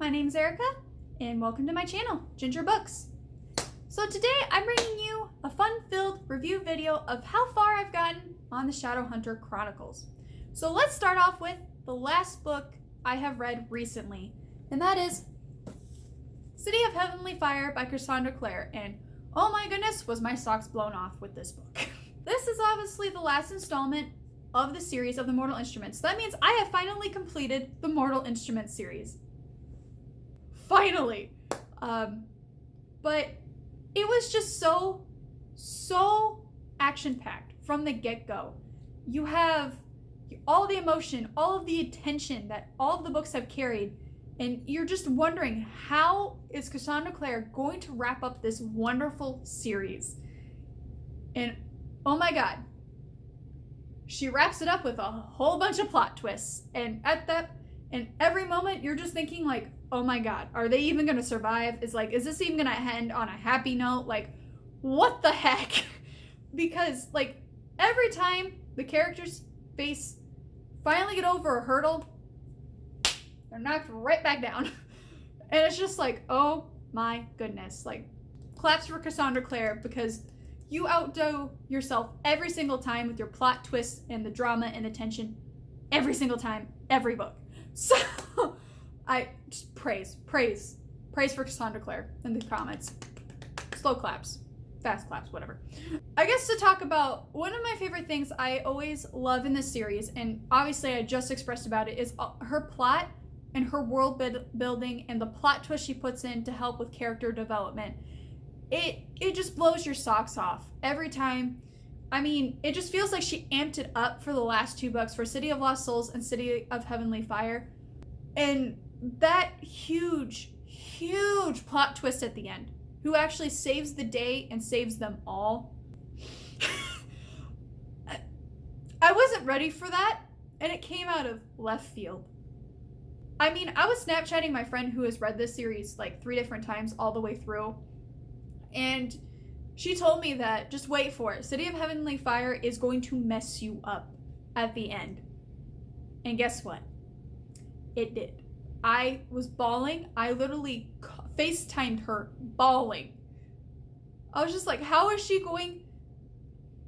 My name's Erica, and welcome to my channel, Ginger Books. So today I'm bringing you a fun-filled review video of how far I've gotten on the Shadowhunter Chronicles. So let's start off with the last book I have read recently, and that is City of Heavenly Fire by Cassandra Clare, and oh my goodness, was my socks blown off with this book. This is obviously the last installment of the series of the Mortal Instruments. So that means I have finally completed the Mortal Instruments series. Finally. But it was just so action-packed from the get-go. You have all the emotion, all of the attention that all of the books have carried, and you're just wondering, how is Cassandra Clare going to wrap up this wonderful series? And oh my god, she wraps it up with a whole bunch of plot twists, and every moment you're just thinking like, oh my god, are they even gonna survive? Is this even gonna end on a happy note? Like, what the heck? Because like every time the characters finally get over a hurdle, they're knocked right back down. And it's just like, oh my goodness. Like, claps for Cassandra Clare, because you outdo yourself every single time with your plot twists and the drama and the tension every single time, every book. So I just praise for Cassandra Clare in the comments. Slow claps, fast claps, whatever. I guess to talk about one of my favorite things I always love in this series, and obviously I just expressed about it, is her plot and her world building and the plot twist she puts in to help with character development. It just blows your socks off every time. I mean, it just feels like she amped it up for the last two books, for City of Lost Souls and City of Heavenly Fire. And that huge plot twist at the end, who actually saves the day and saves them all. I wasn't ready for that, and it came out of left field. I mean, I was Snapchatting my friend who has read this series like 3 different times all the way through, and she told me that, just wait for it, City of Heavenly Fire is going to mess you up at the end. And guess what? It did. I was bawling. I literally FaceTimed her bawling. I was just like, how is she going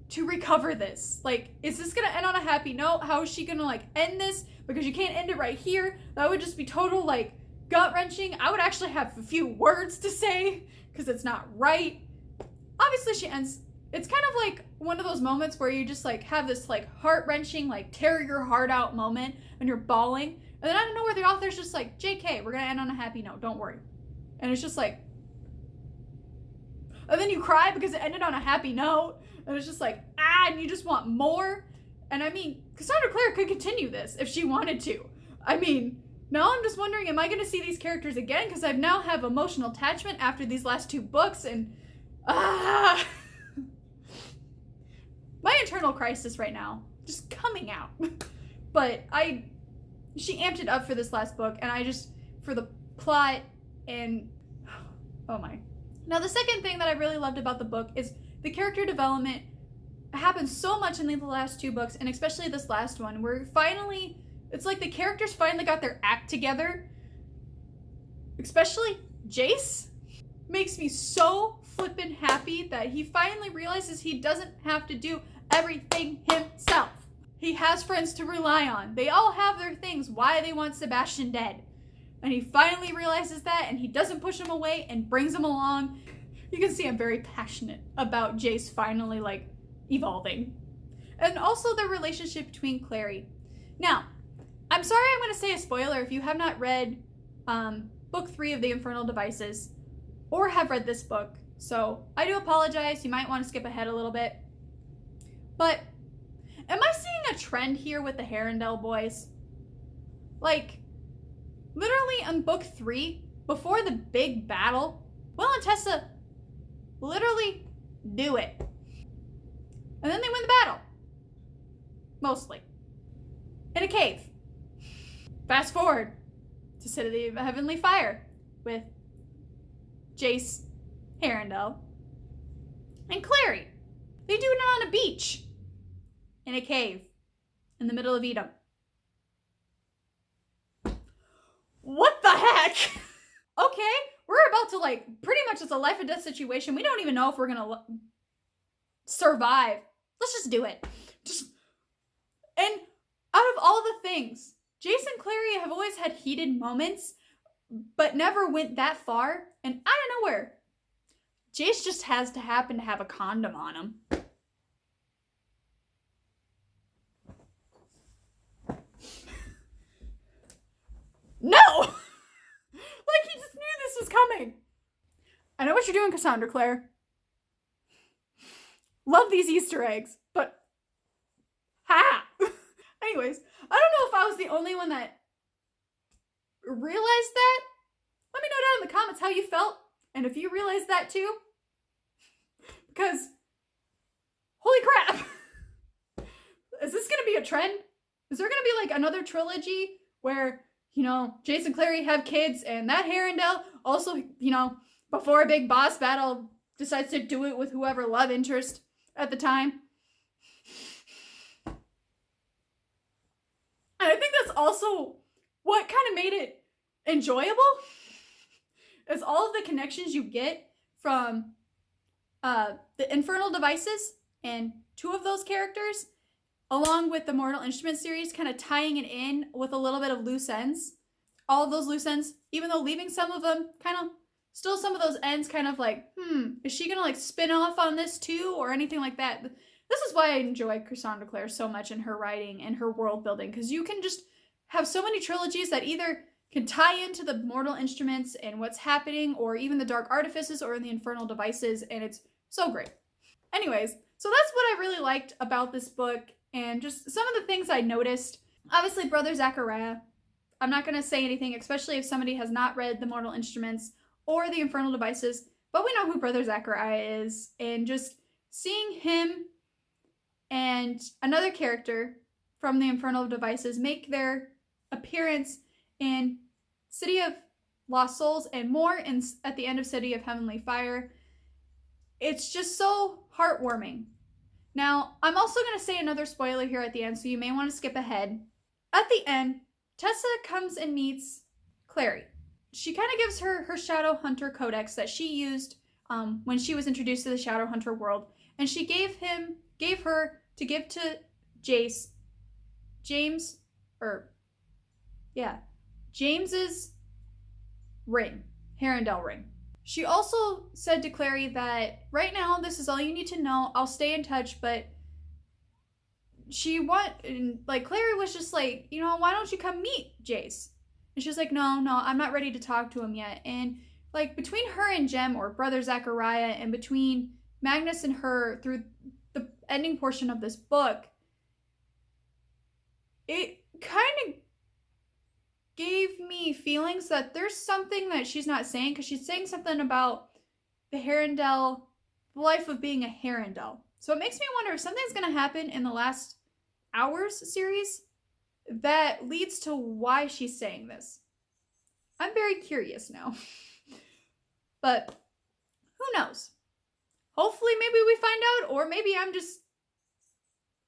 to recover this? Like, is this gonna end on a happy note? How is she gonna like end this? Because you can't end it right here. That would just be total like gut-wrenching. I would actually have a few words to say because it's not right. Obviously she ends. It's kind of like one of those moments where you just like have this like heart-wrenching, like tear your heart out moment and you're bawling. And then I don't know where the author's just like, JK, we're gonna end on a happy note, don't worry. And it's just like, and then you cry because it ended on a happy note. And it's just like, and you just want more. And I mean, Cassandra Clare could continue this if she wanted to. I mean, now I'm just wondering, am I gonna see these characters again? Because I now have emotional attachment after these last 2 books, and my internal crisis right now, just coming out. But she amped it up for this last book, and for the plot, and oh my. Now the second thing that I really loved about the book is the character development happens so much in the last 2 books, and especially this last one, where it's like the characters finally got their act together. Especially Jace makes me so flippin' happy that he finally realizes he doesn't have to do everything himself. He has friends to rely on. They all have their things why they want Sebastian dead. And he finally realizes that, and he doesn't push him away and brings him along. You can see I'm very passionate about Jace finally like evolving. And also the relationship between Clary. Now, I'm sorry I'm going to say a spoiler if you have not read book 3 of the Infernal Devices or have read this book. So I do apologize. You might want to skip ahead a little bit. But am I seeing a trend here with the Harrendell boys? Like, literally on book 3, before the big battle, Will and Tessa literally do it. And then they win the battle. Mostly. In a cave. Fast forward to City of Heavenly Fire with Jace, Harrendell, and Clary. They do it on a beach. In a cave. In the middle of Edom. What the heck? Okay, we're about to, like, pretty much it's a life and death situation. We don't even know if we're gonna survive. Let's just do it. And out of all the things, Jace and Clary have always had heated moments, but never went that far. And out of nowhere, Jace just has to happen to have a condom on him. No! Like, he just knew this was coming. I know what you're doing, Cassandra Clare. Love these Easter eggs, but ha! Anyways, I don't know if I was the only one that realized that. Let me know down in the comments how you felt, and if you realized that too. Because, holy crap! Is this gonna be a trend? Is there gonna be like another trilogy where, you know, Jace and Clary have kids, and that Herondale also, you know, before a big boss battle, decides to do it with whoever love interest at the time? And I think that's also what kind of made it enjoyable, is all of the connections you get from the Infernal Devices and two of those characters, along with the Mortal Instruments series, kind of tying it in with a little bit of loose ends. All of those loose ends, even though leaving some of them kind of, still some of those ends kind of like, is she gonna like spin off on this too, or anything like that? This is why I enjoy Cassandra Clare so much in her writing and her world building, because you can just have so many trilogies that either can tie into the Mortal Instruments and what's happening, or even the Dark Artifices or the Infernal Devices, and it's so great. Anyways, so that's what I really liked about this book, and just some of the things I noticed. Obviously, Brother Zachariah. I'm not going to say anything, especially if somebody has not read the Mortal Instruments or the Infernal Devices, but we know who Brother Zachariah is, and just seeing him and another character from the Infernal Devices make their appearance in City of Lost Souls and more at the end of City of Heavenly Fire, it's just so heartwarming. Now, I'm also going to say another spoiler here at the end, so you may want to skip ahead. At the end, Tessa comes and meets Clary. She kind of gives her Shadow Hunter Codex that she used when she was introduced to the Shadow Hunter world, and she gave her to give to James's ring, Herondale ring. She also said to Clary that right now this is all you need to know. I'll stay in touch, but Clary was just like, you know, why don't you come meet Jace? And she was like, no, I'm not ready to talk to him yet. And like between her and Jem, or Brother Zachariah, and between Magnus and her through the ending portion of this book, it kind of gave me feelings that there's something that she's not saying, because she's saying something about the Herondale, the life of being a Herondale. So it makes me wonder if something's going to happen in the Last Hours series that leads to why she's saying this. I'm very curious now. But who knows? Hopefully maybe we find out, or maybe I'm just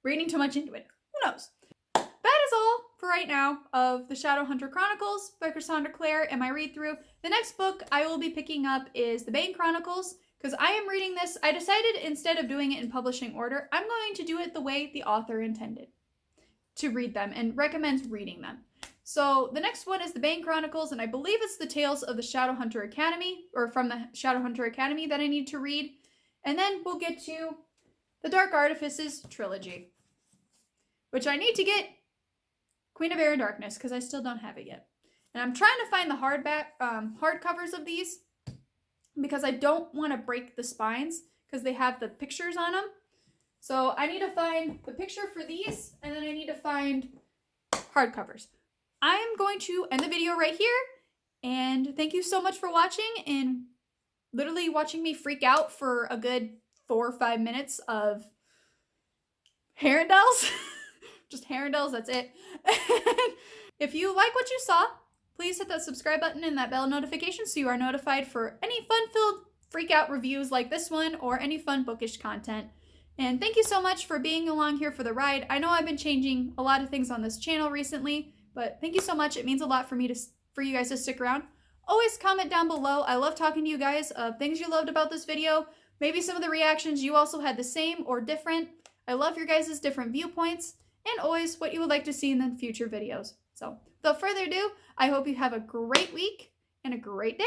reading too much into it. Who knows? That is all for right now of the Shadowhunter Chronicles by Cassandra Clare and my read through. The next book I will be picking up is the Bane Chronicles, because I am reading this. I decided instead of doing it in publishing order, I'm going to do it the way the author intended to read them and recommends reading them. So the next one is the Bane Chronicles, and I believe it's the Tales of the Shadowhunter Academy, or from the Shadowhunter Academy, that I need to read. And then we'll get to the Dark Artifices trilogy, which I need to get Queen of Air and Darkness, because I still don't have it yet. And I'm trying to find the hardcovers of these, because I don't want to break the spines, because they have the pictures on them. So I need to find the picture for these, and then I need to find hardcovers. I am going to end the video right here, and thank you so much for watching, and literally watching me freak out for a good 4 or 5 minutes of Herondales. Just Herondales, that's it. If you like what you saw, please hit that subscribe button and that bell notification so you are notified for any fun-filled freak out reviews like this one, or any fun bookish content. And thank you so much for being along here for the ride. I know I've been changing a lot of things on this channel recently, but thank you so much. It means a lot for me to for you guys to stick around. Always comment down below. I love talking to you guys of things you loved about this video. Maybe some of the reactions you also had the same or different. I love your guys' different viewpoints and always what you would like to see in the future videos. So without further ado, I hope you have a great week and a great day.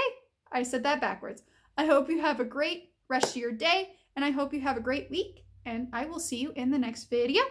I said that backwards. I hope you have a great rest of your day and I hope you have a great week and I will see you in the next video.